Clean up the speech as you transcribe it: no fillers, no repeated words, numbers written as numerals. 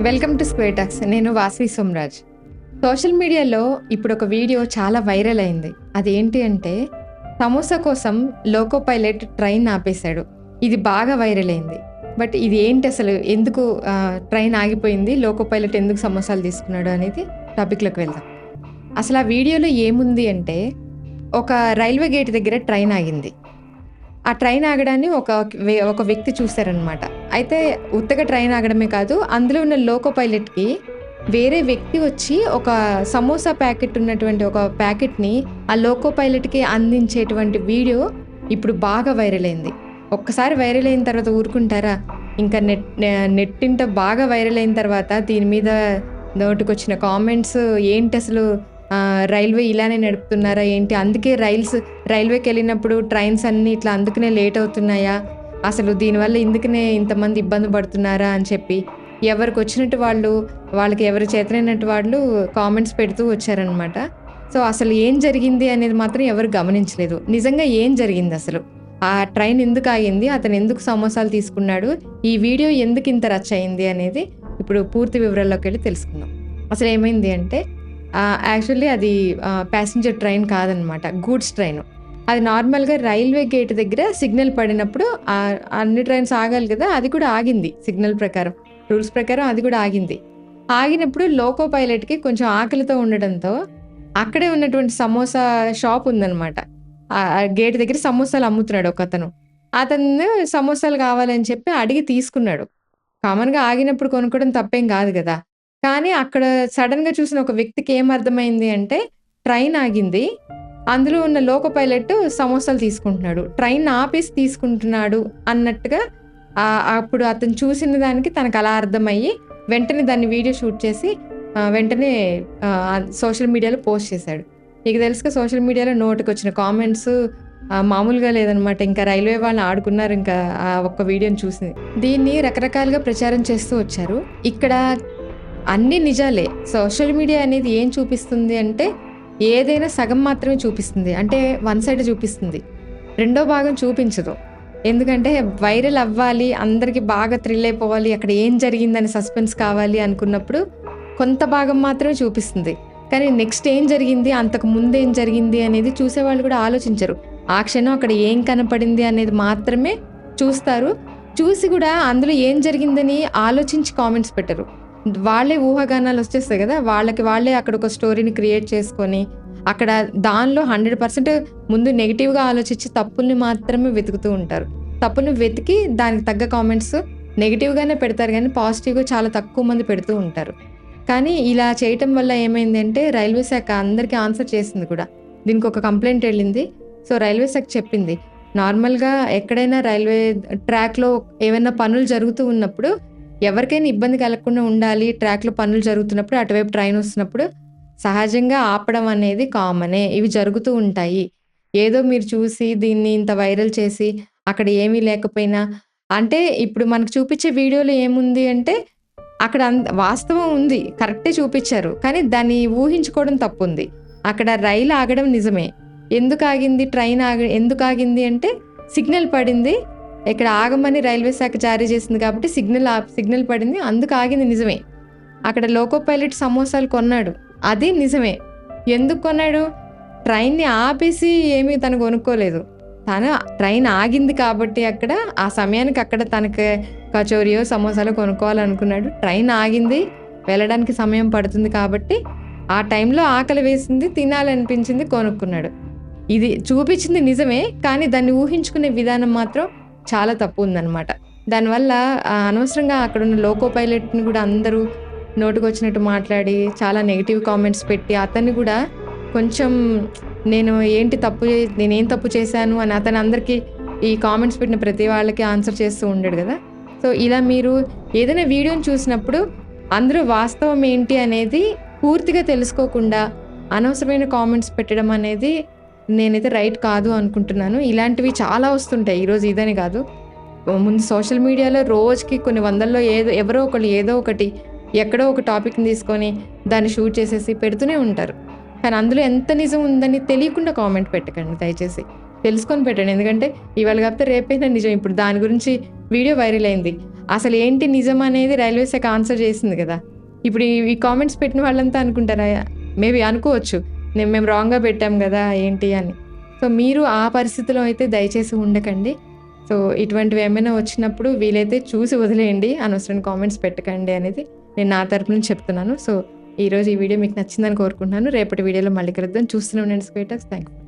Welcome to square talks. నేను Vasavi Somaraj. Social మీడియాలో ఇప్పుడు ఒక వీడియో చాలా వైరల్ అయింది. అదేంటి అంటే సమోసా కోసం లోకో పైలట్ ట్రైన్ ఆపేశాడు. ఇది బాగా వైరల్ అయింది. బట్ ఇది ఏంటి అసలు, ఎందుకు ట్రైన్ ఆగిపోయింది, లోకో పైలట్ ఎందుకు సమోసాలు తీసుకున్నాడు అనేది టాపిక్లోకి వెళ్దాం. అసలు ఆ వీడియోలో ఏముంది అంటే ఒక రైల్వే గేట్ దగ్గర ట్రైన్ ఆగింది. ఆ ట్రైన్ ఆగడాన్ని ఒక వ్యక్తి చూశారనమాట. అయితే ఉత్తగా ట్రైన్ ఆగడమే కాదు, అందులో ఉన్న లోకో పైలట్కి వేరే వ్యక్తి వచ్చి ఒక సమోసా ప్యాకెట్ ఉన్నటువంటి ఒక ప్యాకెట్ని ఆ లోకో పైలట్కి అందించేటువంటి వీడియో ఇప్పుడు బాగా వైరల్ అయింది. ఒక్కసారి వైరల్ అయిన తర్వాత ఊరుకుంటారా? ఇంకా నెట్టింట బాగా వైరల్ అయిన తర్వాత దీని మీద నోటికొచ్చిన కామెంట్స్ ఏంటి అసలు, రైల్వే ఇలానే నడుపుతున్నారా ఏంటి, అందుకే రైల్వేకి వెళ్ళినప్పుడు ట్రైన్స్ అన్నీ ఇట్లా అందుకనే లేట్ అవుతున్నాయా, అసలు దీనివల్ల ఇందుకనే ఇంతమంది ఇబ్బంది పడుతున్నారా అని చెప్పి ఎవరికి వచ్చినట్టు వాళ్ళకి ఎవరు చేతనైనట్టు వాళ్ళు కామెంట్స్ పెడుతూ వచ్చారనమాట. సో అసలు ఏం జరిగింది అనేది మాత్రం ఎవరు గమనించలేదు. నిజంగా ఏం జరిగింది, అసలు ఆ ట్రైన్ ఎందుకు ఆగింది, అతను ఎందుకు సమోసాలు తీసుకున్నాడు, ఈ వీడియో ఎందుకు ఇంత రచ్చ అయింది అనేది ఇప్పుడు పూర్తి వివరాల్లోకి వెళ్ళి తెలుసుకుందాం. అసలు ఏమైంది అంటే యాక్చువల్లీ అది ప్యాసింజర్ ట్రైన్ కాదనమాట, గూడ్స్ ట్రైన్. అది నార్మల్గా రైల్వే గేట్ దగ్గర సిగ్నల్ పడినప్పుడు అన్ని ట్రైన్స్ ఆగాలి కదా, అది కూడా ఆగింది. సిగ్నల్ ప్రకారం, రూల్స్ ప్రకారం అది కూడా ఆగింది. ఆగినప్పుడు లోకో పైలట్కి కొంచెం ఆకలితో ఉండడంతో అక్కడే ఉన్నటువంటి సమోసా షాప్ ఉందన్నమాట. గేట్ దగ్గర సమోసాలు అమ్ముతున్నాడు ఒక అతను సమోసాలు కావాలని చెప్పి అడిగి తీసుకున్నాడు. కామన్గా ఆగినప్పుడు కొనుక్కోవడం తప్పేం కాదు కదా. కానీ అక్కడ సడన్గా చూసిన ఒక వ్యక్తికి ఏమర్థమైంది అంటే ట్రైన్ ఆగింది, అందులో ఉన్న లోకో పైలట్ సమోసాలు తీసుకుంటున్నాడు, ట్రైన్ ఆపేసి తీసుకుంటున్నాడు అన్నట్టుగా అప్పుడు అతను చూసిన దానికి తనకు అలా అర్థమయ్యి వెంటనే దాన్ని వీడియో షూట్ చేసి వెంటనే సోషల్ మీడియాలో పోస్ట్ చేశాడు. ఇక తెలుసుగా సోషల్ మీడియాలో నోటికి వచ్చిన కామెంట్స్ మామూలుగా లేదనమాట. ఇంకా రైల్వే వాళ్ళని ఆడుకున్నారు ఇంకా ఆ ఒక్క వీడియోని చూసి. దీన్ని రకరకాలుగా ప్రచారం చేస్తూ వచ్చారు. ఇక్కడ అన్ని నిజాలే. సోషల్ మీడియా అనేది ఏం చూపిస్తుంది అంటే ఏదైనా సగం మాత్రమే చూపిస్తుంది, అంటే వన్ సైడ్ చూపిస్తుంది, రెండో భాగం చూపించదు. ఎందుకంటే వైరల్ అవ్వాలి, అందరికీ బాగా థ్రిల్ అయిపోవాలి, అక్కడ ఏం జరిగిందని సస్పెన్స్ కావాలి అనుకున్నప్పుడు కొంత భాగం మాత్రమే చూపిస్తుంది. కానీ నెక్స్ట్ ఏం జరిగింది, అంతకు ముందు ఏం జరిగింది అనేది చూసేవాళ్ళు కూడా ఆలోచించరు. ఆ క్షణం అక్కడ ఏం కనపడింది అనేది మాత్రమే చూస్తారు. చూసి కూడా అందులో ఏం జరిగిందని ఆలోచించి కామెంట్స్ పెట్టరు. వాళ్ళే ఊహాగానాలు వచ్చేస్తాయి కదా, వాళ్ళే అక్కడ ఒక స్టోరీని క్రియేట్ చేసుకొని అక్కడ దానిలో 100% ముందు నెగిటివ్గా ఆలోచించి తప్పుల్ని మాత్రమే వెతుకుతూ ఉంటారు. తప్పుల్ని వెతికి దానికి తగ్గ కామెంట్స్ నెగిటివ్గానే పెడతారు, కానీ పాజిటివ్గా చాలా తక్కువ మంది పెడుతూ ఉంటారు. కానీ ఇలా చేయటం వల్ల ఏమైంది అంటే రైల్వే శాఖ అందరికీ ఆన్సర్ చేసింది కూడా. దీనికి ఒక కంప్లైంట్ వెళ్ళింది. సో రైల్వే శాఖ చెప్పింది, నార్మల్గా ఎక్కడైనా రైల్వే ట్రాక్లో ఏమైనా పనులు జరుగుతూ ఉన్నప్పుడు ఎవరికైనా ఇబ్బంది కలగకుండా ఉండాలి. ట్రాక్లో పనులు జరుగుతున్నప్పుడు అటువైపు ట్రైన్ వస్తున్నప్పుడు సహజంగా ఆపడం అనేది కామనే, ఇవి జరుగుతూ ఉంటాయి. ఏదో మీరు చూసి దీన్ని ఇంత వైరల్ చేసి అక్కడ ఏమీ లేకపోయినా, అంటే ఇప్పుడు మనకు చూపించే వీడియోలో ఏముంది అంటే అక్కడ వాస్తవం ఉంది, కరెక్టే చూపించారు, కానీ దాన్ని ఊహించుకోవడం తప్పు ఉంది. అక్కడ రైలు ఆగడం నిజమే. ఎందుకు ఆగింది అంటే సిగ్నల్ పడింది, ఇక్కడ ఆగమని రైల్వే శాఖ జారీ చేసింది కాబట్టి సిగ్నల్ పడింది, అందుకు ఆగింది నిజమే. అక్కడ లోకో పైలట్ సమోసాలు కొన్నాడు, అది నిజమే. ఎందుకు కొన్నాడు? ట్రైన్ని ఆపేసి ఏమీ తను కొనుక్కోలేదు. తను ట్రైన్ ఆగింది కాబట్టి అక్కడ ఆ సమయానికి అక్కడ తనకి కచోరియో సమోసాలో కొనుక్కోవాలనుకున్నాడు. ట్రైన్ ఆగింది, వెళ్ళడానికి సమయం పడుతుంది కాబట్టి ఆ టైంలో ఆకలి వేసింది, తినాలనిపించింది, కొనుక్కున్నాడు. ఇది చూపించింది నిజమే, కానీ దాన్ని ఊహించుకునే విధానం మాత్రం చాలా తప్పు ఉందన్నమాట. దానివల్ల అనవసరంగా అక్కడ ఉన్న లోకో పైలట్ని కూడా అందరూ నోటుకొచ్చినట్టు మాట్లాడి చాలా నెగిటివ్ కామెంట్స్ పెట్టి అతన్ని కూడా కొంచెం నేనేం తప్పు చేశాను అని అతను అందరికీ ఈ కామెంట్స్ పెట్టిన ప్రతి వాళ్ళకి ఆన్సర్ చేస్తూ ఉండడు కదా. సో ఇలా మీరు ఏదైనా వీడియోని చూసినప్పుడు అందరూ వాస్తవం ఏంటి అనేది పూర్తిగా తెలుసుకోకుండా అనవసరమైన కామెంట్స్ పెట్టడం అనేది నేనైతే రైట్ కాదు అనుకుంటున్నాను. ఇలాంటివి చాలా వస్తుంటాయి, ఈరోజు ఇదని కాదు. ముందు సోషల్ మీడియాలో రోజుకి కొన్ని వందల్లో ఎవరో ఒకళ్ళు ఏదో ఒకటి ఎక్కడో ఒక టాపిక్ని తీసుకొని దాన్ని షూట్ చేసేసి పెడుతూనే ఉంటారు. కానీ అందులో ఎంత నిజం ఉందని తెలియకుండా కామెంట్ పెట్టకండి, దయచేసి తెలుసుకొని పెట్టండి. ఎందుకంటే ఇవాళ కాకపోతే రేపైనా నిజం. ఇప్పుడు దాని గురించి వీడియో వైరల్ అయింది, అసలు ఏంటి నిజం అనేది రైల్వే శాఖ ఆన్సర్ చేసింది కదా. ఇప్పుడు ఈ కామెంట్స్ పెట్టిన వాళ్ళంతా అనుకుంటారా, మేబీ అనుకోవచ్చు మేము రాంగ్గా పెట్టాం కదా ఏంటి అని. సో మీరు ఆ పరిస్థితిలో అయితే దయచేసి ఉండకండి. సో ఇటువంటివి ఏమైనా వచ్చినప్పుడు వీలైతే చూసి వదిలేయండి, అనవసరం కామెంట్స్ పెట్టకండి అనేది నేను నా తరపు నుంచి చెప్తున్నాను. సో ఈరోజు ఈ వీడియో మీకు నచ్చిందని కోరుకుంటున్నాను. రేపటి వీడియోలో మళ్ళీ కలుద్దాం. చూస్తూనే ఉండండి స్క్వేర్ టాక్స్. Thank you.